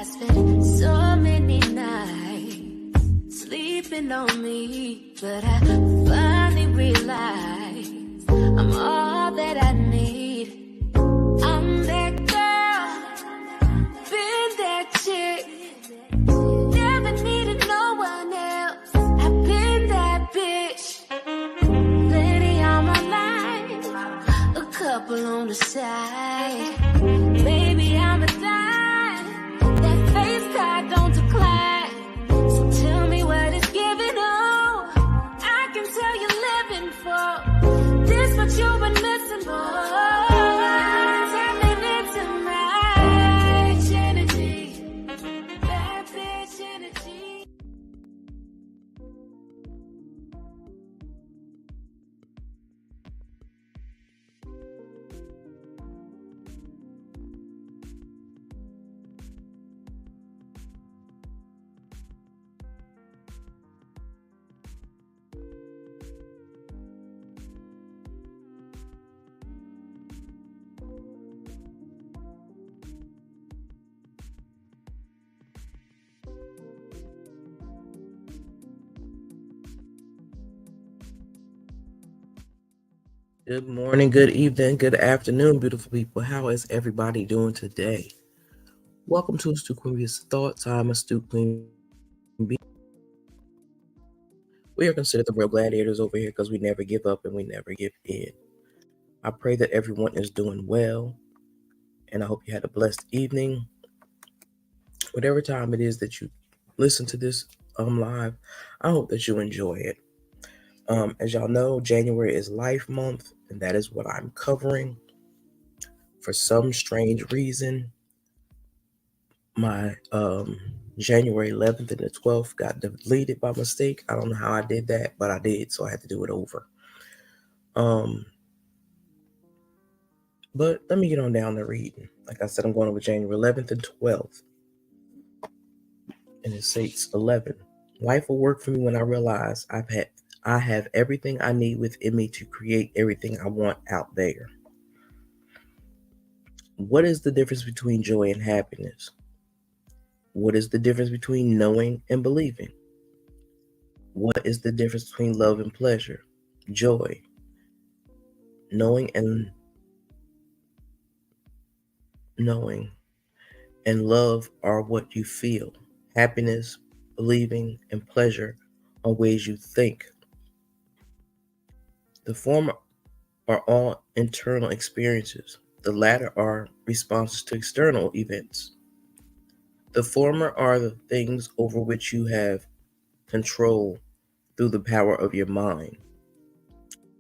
I spent so many nights sleeping on me, but I finally realized I'm all that I need. I'm that girl, been that chick, never needed no one else. I've been that bitch, plenty on my mind, a couple on the side. Baby, I'm a dime, that face card don't decline. So tell me what it's giving, oh, I can tell you're living for this, what you've been missing, boy. Tapping into my energy, bad bitch energy. Good morning, good evening, good afternoon, beautiful people. How is everybody doing today? Welcome to Astute Queen's Thoughts. I'm Astute Queen B. We are considered the real gladiators over here because we never give up and we never give in. I pray that everyone is doing well, and I hope you had a blessed evening. Whatever time it is that you listen to this live, I hope that you enjoy it. As y'all know, January is Life Month, and that is what I'm covering. For some strange reason, my January 11th and the 12th got deleted by mistake. I don't know how I did that, but I did, so I had to do it over. But let me get on down to reading. Like I said, I'm going over January 11th and 12th. And it states 11. Life will work for me when I realize I have everything I need within me to create everything I want out there. What is the difference between joy and happiness? What is the difference between knowing and believing? What is the difference between love and pleasure? Joy. Knowing and love are what you feel. Happiness, believing, and pleasure are ways you think. The former are all internal experiences. The latter are responses to external events. The former are the things over which you have control through the power of your mind.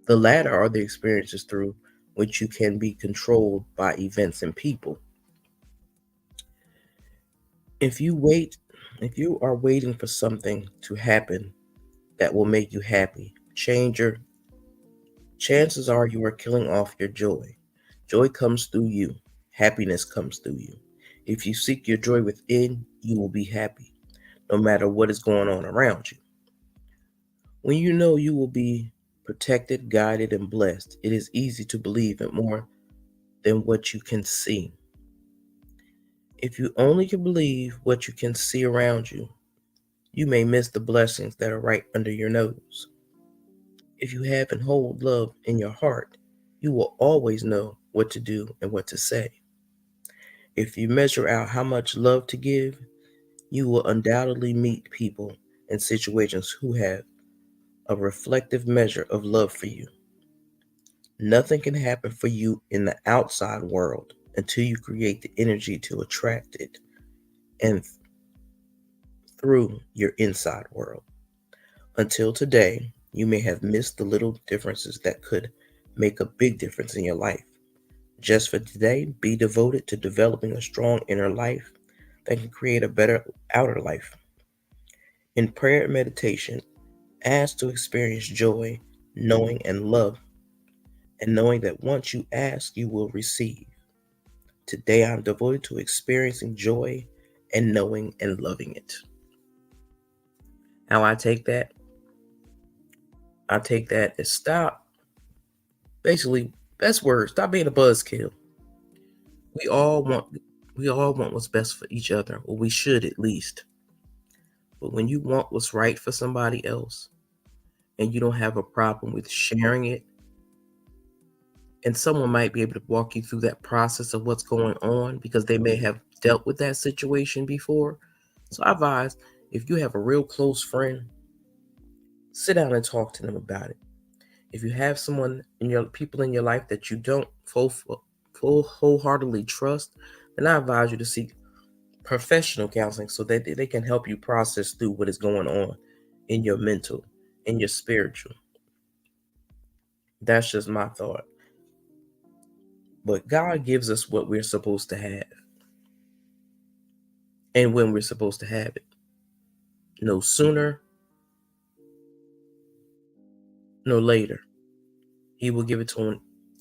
The latter are the experiences through which you can be controlled by events and people. If you are waiting for something to happen that will make you happy, chances are you are killing off your joy. Joy comes through you. Happiness comes through you. If you seek your joy within, you will be happy, no matter what is going on around you. When you know you will be protected, guided, and blessed, it is easy to believe in more than what you can see. If you only can believe what you can see around you, you may miss the blessings that are right under your nose. If you have and hold love in your heart, you will always know what to do and what to say. If you measure out how much love to give, you will undoubtedly meet people and situations who have a reflective measure of love for you. Nothing can happen for you in the outside world until you create the energy to attract it and through your inside world. Until today, you may have missed the little differences that could make a big difference in your life. Just for today, be devoted to developing a strong inner life that can create a better outer life. In prayer and meditation, ask to experience joy, knowing and love, and knowing that once you ask, you will receive. Today, I'm devoted to experiencing joy and knowing and loving it. How I take that as stop. Basically, best word, stop being a buzzkill. We all want We all want what's best for each other, or we should at least. But when you want what's right for somebody else and you don't have a problem with sharing it, and someone might be able to walk you through that process of what's going on because they may have dealt with that situation before. So I advise, if you have a real close friend, sit down and talk to them about it. If you have someone in your people in your life that you don't wholeheartedly trust, then I advise you to seek professional counseling so that they can help you process through what is going on in your mental, in your spiritual. That's just my thought. But God gives us what we're supposed to have and when we're supposed to have it. No sooner, no later. He will give it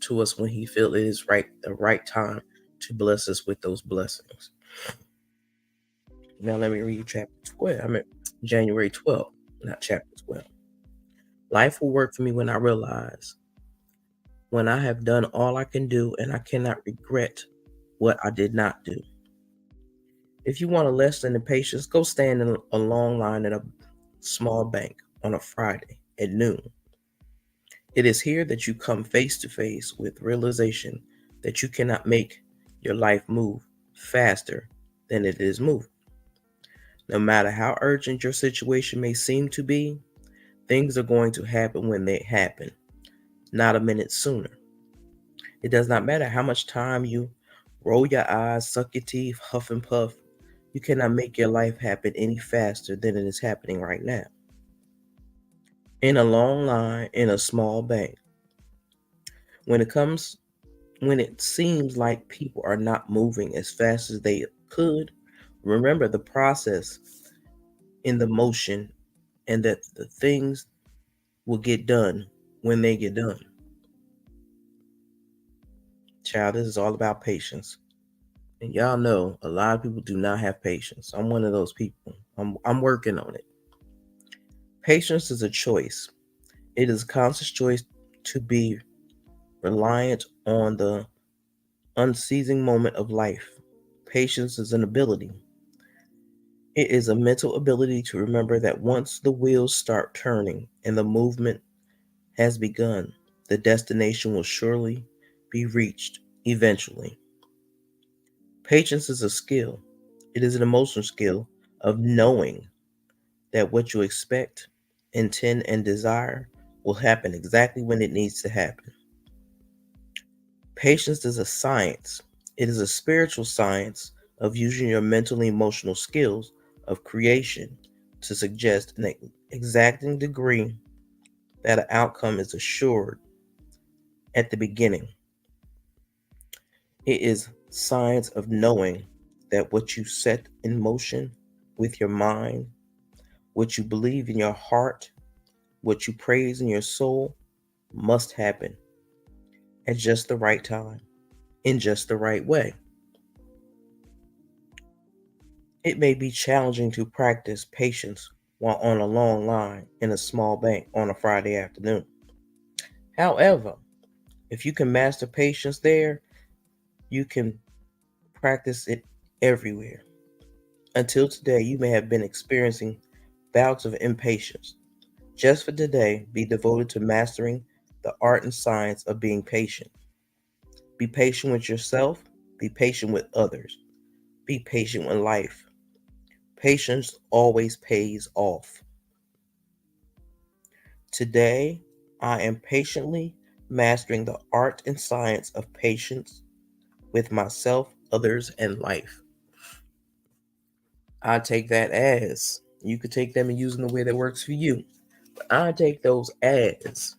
to us when he feels it is the right time to bless us with those blessings. Now let me read chapter 12. I mean January 12th, not chapter 12. Life will work for me when I realize when I have done all I can do and I cannot regret what I did not do. If you want a lesson in patience, go stand in a long line at a small bank on a Friday at noon. It is here that you come face to face with realization that you cannot make your life move faster than it is moving. No matter how urgent your situation may seem to be, things are going to happen when they happen, not a minute sooner. It does not matter how much time you roll your eyes, suck your teeth, huff and puff. You cannot make your life happen any faster than it is happening right now. In a long line in a small bank, when it seems like people are not moving as fast as they could, remember the process in the motion and that the things will get done when they get done. Child, this is all about patience. And y'all know a lot of people do not have patience. I'm one of those people. I'm working on it. Patience is a choice. It is a conscious choice to be reliant on the unceasing moment of life. Patience is an ability. It is a mental ability to remember that once the wheels start turning and the movement has begun, the destination will surely be reached eventually. Patience is a skill. It is an emotional skill of knowing that what you expect, intend, and desire will happen exactly when it needs to happen. Patience is a science. It is a spiritual science of using your mental and emotional skills of creation to suggest an exacting degree that an outcome is assured at the beginning. It is science of knowing that what you set in motion with your mind, what you believe in your heart, what you praise in your soul must happen at just the right time, in just the right way. It may be challenging to practice patience while on a long line in a small bank on a Friday afternoon. However, if you can master patience there, you can practice it everywhere. Until today, you may have been experiencing bouts of impatience. Just for today, be devoted to mastering the art and science of being patient. Be patient with yourself, be patient with others, be patient with life. Patience always pays off. Today, I am patiently mastering the art and science of patience with myself, others, and life. I take that as you could take them and use them the way that works for you. But I take those as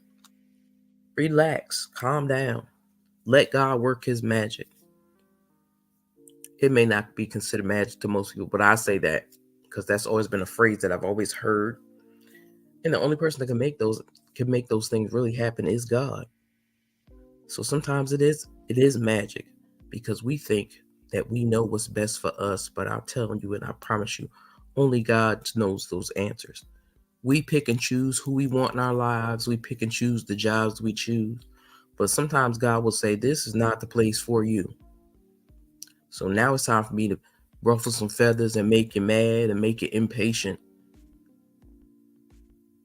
relax, calm down, let God work his magic. It may not be considered magic to most people, but I say that because that's always been a phrase that I've always heard. And the only person that can make those things really happen is God. So sometimes it is magic because we think that we know what's best for us, but I'll tell you and I promise you, only God knows those answers. We pick and choose who we want in our lives. We pick and choose the jobs we choose. But sometimes God will say, this is not the place for you. So now it's time for me to ruffle some feathers and make you mad and make you impatient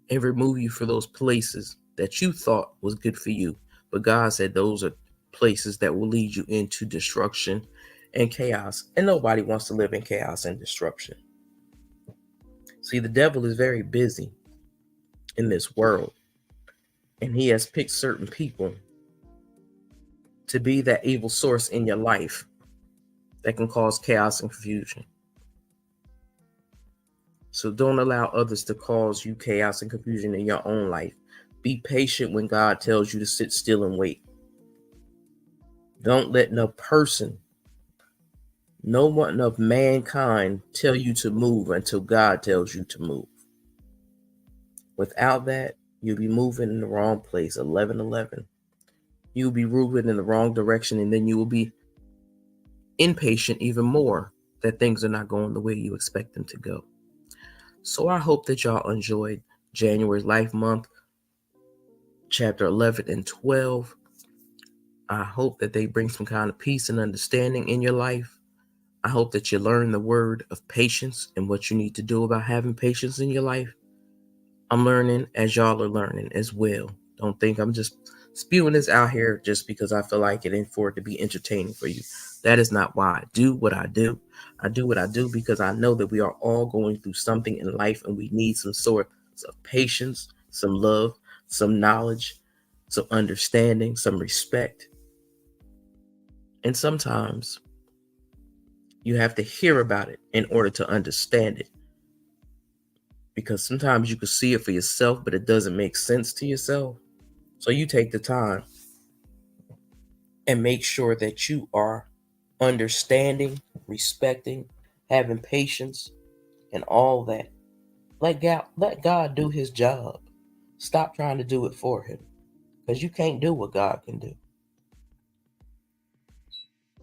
and remove you from those places that you thought was good for you. But God said those are places that will lead you into destruction and chaos. And nobody wants to live in chaos and destruction. See, the devil is very busy in this world, and he has picked certain people to be that evil source in your life that can cause chaos and confusion. So don't allow others to cause you chaos and confusion in your own life. Be patient when God tells you to sit still and wait. Don't let no person, no one of mankind tell you to move until God tells you to move. Without that, you'll be moving in the wrong place. 11:11. You'll be moving in the wrong direction, and then you will be impatient even more that things are not going the way you expect them to go. So I hope that y'all enjoyed January's Life Month, chapter 11 and 12. I hope that they bring some kind of peace and understanding in your life. I hope that you learn the word of patience and what you need to do about having patience in your life. I'm learning as y'all are learning as well. Don't think I'm just spewing this out here just because I feel like it and for it to be entertaining for you. That is not why I do what I do. I do what I do because I know that we are all going through something in life and we need some sort of patience, some love, some knowledge, some understanding, some respect. And sometimes you have to hear about it in order to understand it. Because sometimes you can see it for yourself, but it doesn't make sense to yourself. So you take the time and make sure that you are understanding, respecting, having patience, and all that. Let God do his job. Stop trying to do it for him. Because you can't do what God can do.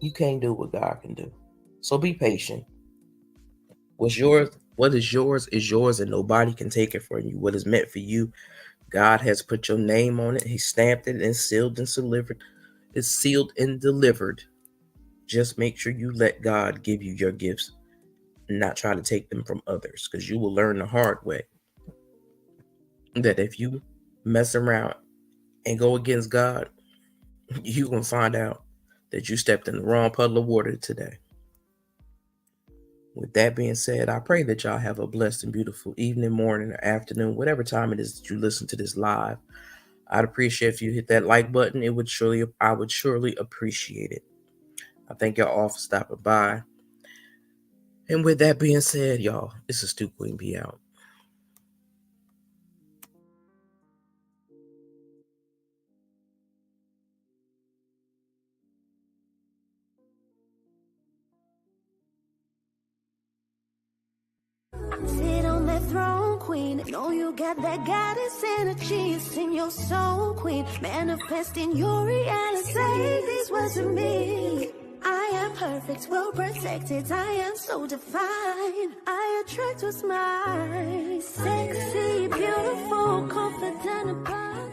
You can't do what God can do. So be patient. What is yours, and nobody can take it from you. What is meant for you, God has put your name on it. He stamped it and sealed and delivered. It's sealed and delivered. Just make sure you let God give you your gifts and not try to take them from others, because you will learn the hard way that if you mess around and go against God, you're going to find out that you stepped in the wrong puddle of water today. With that being said, I pray that y'all have a blessed and beautiful evening, morning, or afternoon, whatever time it is that you listen to this live. I'd appreciate if you hit that like button. I would surely appreciate it. I thank y'all all for stopping by. And with that being said, y'all, this is Stu Queen B out. Sit on that throne, queen. Know you got that goddess energy. It's in your soul, queen. Manifesting your reality. Say these words to me. I am perfect, well protected. I am so divine. I attract what's mine. Sexy, beautiful, confident about.